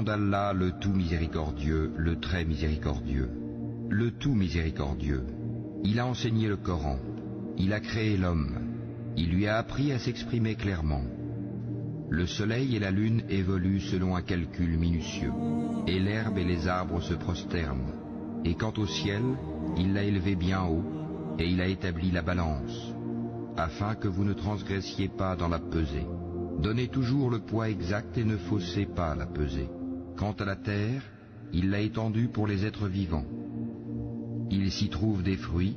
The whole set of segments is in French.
d'Allah, le tout miséricordieux, le très miséricordieux, le tout miséricordieux. Il a enseigné le Coran, il a créé l'homme, il lui a appris à s'exprimer clairement. Le soleil et la lune évoluent selon un calcul minutieux, et l'herbe et les arbres se prosternent. Et quant au ciel, il l'a élevé bien haut, et il a établi la balance, afin que vous ne transgressiez pas dans la pesée. Donnez toujours le poids exact et ne faussez pas la pesée. Quant à la terre, il l'a étendue pour les êtres vivants. Il s'y trouve des fruits,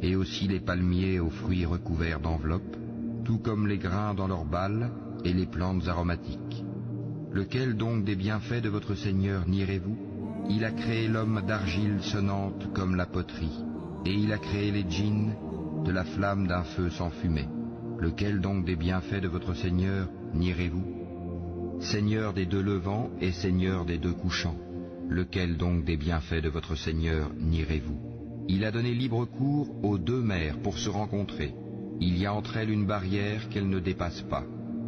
et aussi les palmiers aux fruits recouverts d'enveloppes, tout comme les grains dans leurs balles et les plantes aromatiques. Lequel donc des bienfaits de votre Seigneur nierez-vous? Il a créé l'homme d'argile sonnante comme la poterie, et il a créé les djinns de la flamme d'un feu sans fumée. Lequel donc des bienfaits de votre Seigneur nierez-vous? Seigneur des deux levants et Seigneur des deux couchants, lequel donc des bienfaits de votre Seigneur nierez-vous? Il a donné libre cours aux deux mers pour se rencontrer. Il y a entre elles une barrière qu'elles ne dépassent pas.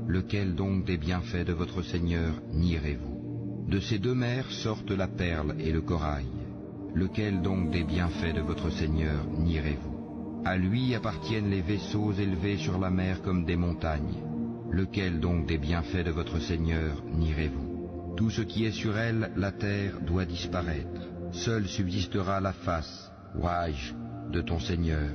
Lequel donc des bienfaits de votre Seigneur nierez-vous? De ces deux mers sortent la perle et le corail. Lequel donc des bienfaits de votre Seigneur nierez-vous? À lui appartiennent les vaisseaux élevés sur la mer comme des montagnes. Lequel donc des bienfaits de votre Seigneur nierez-vous? Tout ce qui est sur elle, la terre, doit disparaître. Seule subsistera la face, Wajh, de ton Seigneur,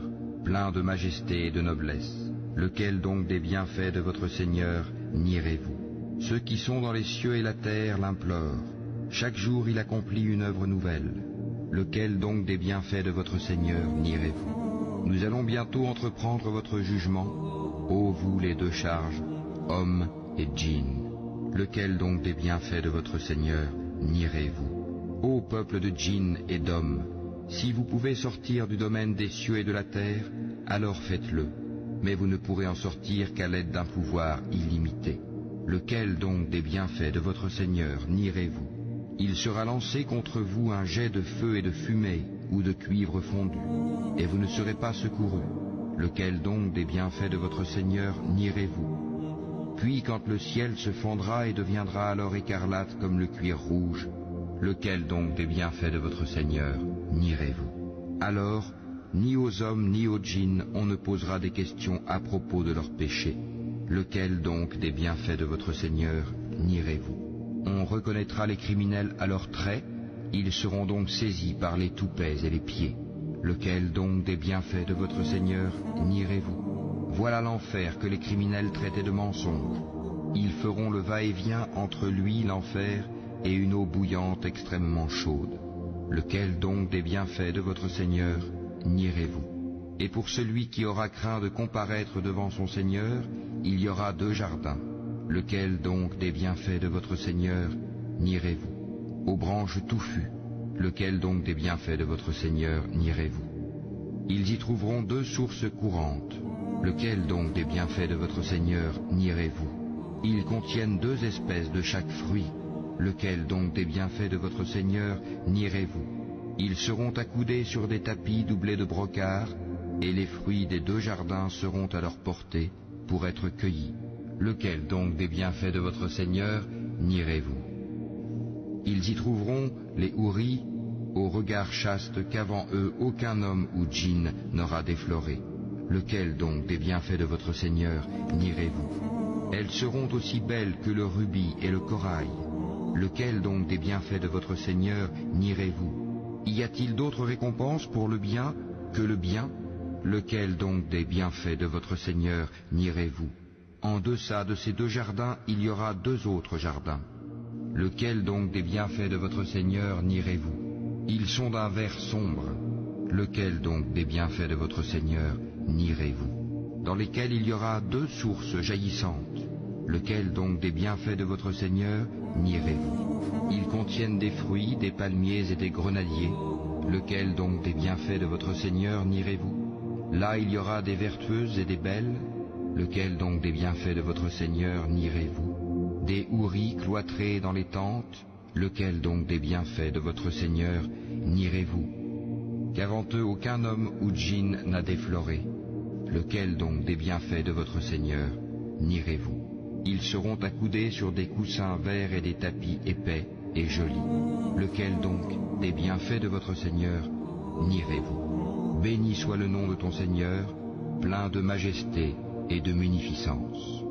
plein de majesté et de noblesse. Lequel donc des bienfaits de votre Seigneur nierez-vous? Ceux qui sont dans les cieux et la terre l'implorent. Chaque jour il accomplit une œuvre nouvelle. Lequel donc des bienfaits de votre Seigneur nierez-vous? Nous allons bientôt entreprendre votre jugement, ô vous les deux charges, hommes et djinns. Lequel donc des bienfaits de votre Seigneur nierez-vous? Ô peuple de djinns et d'hommes, si vous pouvez sortir du domaine des cieux et de la terre, alors faites-le, mais vous ne pourrez en sortir qu'à l'aide d'un pouvoir illimité. Lequel donc des bienfaits de votre Seigneur nierez-vous? Il sera lancé contre vous un jet de feu et de fumée, ou de cuivre fondu, et vous ne serez pas secourus. Lequel donc des bienfaits de votre Seigneur nierez-vous? Puis quand le ciel se fondra et deviendra alors écarlate comme le cuir rouge, lequel donc des bienfaits de votre Seigneur nierez-vous? Alors, ni aux hommes ni aux djinns on ne posera des questions à propos de leurs péchés. Lequel donc des bienfaits de votre Seigneur nierez-vous? On reconnaîtra les criminels à leurs traits, ils seront donc saisis par les toupets et les pieds. Lequel donc des bienfaits de votre Seigneur nierez-vous? Voilà l'enfer que les criminels traitaient de mensonge. Ils feront le va-et-vient entre lui, l'enfer, et une eau bouillante extrêmement chaude. Lequel donc des bienfaits de votre Seigneur nierez-vous? Et pour celui qui aura craint de comparaître devant son Seigneur, il y aura deux jardins. Lequel donc des bienfaits de votre Seigneur nierez-vous? Aux branches touffues, lequel donc des bienfaits de votre Seigneur nierez-vous? Ils y trouveront deux sources courantes. Lequel donc des bienfaits de votre Seigneur nierez-vous? Ils contiennent deux espèces de chaque fruit. Lequel donc des bienfaits de votre Seigneur nierez-vous? Ils seront accoudés sur des tapis doublés de brocart, et les fruits des deux jardins seront à leur portée pour être cueillis. Lequel donc des bienfaits de votre Seigneur nierez-vous? Ils y trouveront les houris, au regard chaste qu'avant eux aucun homme ou djinn n'aura défloré. Lequel donc des bienfaits de votre Seigneur nierez-vous? Elles seront aussi belles que le rubis et le corail. Lequel donc des bienfaits de votre Seigneur nierez-vous? Y a-t-il d'autre récompense pour le bien que le bien? Lequel donc des bienfaits de votre Seigneur nierez-vous? En deçà de ces deux jardins, il y aura deux autres jardins. Lequel donc des bienfaits de votre Seigneur nierez-vous? Ils sont d'un vert sombre. Lequel donc des bienfaits de votre Seigneur nierez-vous? Dans lesquels il y aura deux sources jaillissantes. Lequel donc des bienfaits de votre Seigneur nierez-vous? Ils contiennent des fruits, des palmiers et des grenadiers. Lequel donc des bienfaits de votre Seigneur nierez-vous? Là il y aura des vertueuses et des belles. Lequel donc des bienfaits de votre Seigneur nierez-vous? Des houris cloîtrés dans les tentes. Lequel donc des bienfaits de votre Seigneur nierez-vous? Qu'avant eux aucun homme ou djinn n'a défloré. Lequel donc des bienfaits de votre Seigneur nierez-vous? Ils seront accoudés sur des coussins verts et des tapis épais et jolis. Lequel donc des bienfaits de votre Seigneur nierez-vous? Béni soit le nom de ton Seigneur, plein de majesté et de munificence.